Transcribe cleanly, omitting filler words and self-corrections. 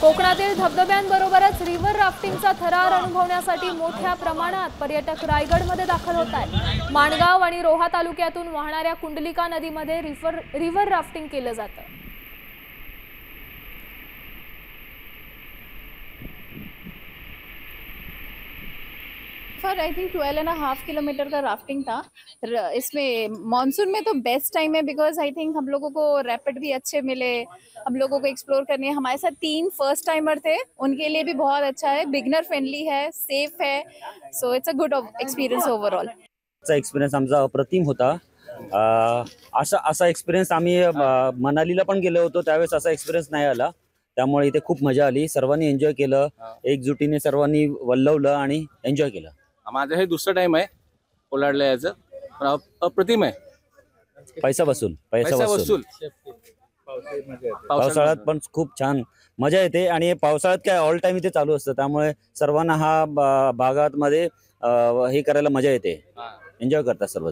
कोकणातील धबधब्यांबरोबरच रिव्हर राफ्टिंगचा थरार अनुभवण्यासाठी मोठ्या प्रमाणात पर्यटक रायगडमध्ये दाखल होत आहेत। माणगाव आणि रोहा तालुक्यातून वाहणाऱ्या कुंडलिका नदीमध्ये रिव्हर राफ्टिंग केलं जातं। फॉर आई थिंक 12.5 किलोमीटर का राफ्टिंग था। इसमें मानसून में तो बेस्ट टाइम है बिकॉज आई थिंक हम लोगों को रैपिड भी अच्छे मिले, हम लोगों को एक्सप्लोर करने। हमारे साथ 3 फर्स्ट टाइमर थे, उनके लिए भी बहुत अच्छा है, बिगनर फ्रेंडली है, सेफ है, so it's a good experience overall. Experience आमचा अप्रतिम होता। असा एक्सपिरियन्स आम्ही मनालीला पण गेलो होतो, त्यावेळेस असा एक्सपिरियन्स नाही आला, त्यामुळे इथे खूप मजा आली। सर्वांनी एन्जॉय केलं, एकजुटीने सर्वांनी वल्लवलं आणि एन्जॉय केलं। माझं हे दुसरं टाइम आहे कोलाडला यायचं, पण अप्रतिम आहे। पैसा वसूल पावसाळ्यात पण खूप छान मजा येते आणि पावसाळ्यात काय ऑल टाइम इथे चालू असतं, त्यामुळे सर्वांना हा भागात मध्ये हे करायला मजा येते, एन्जॉय करतात सर्व।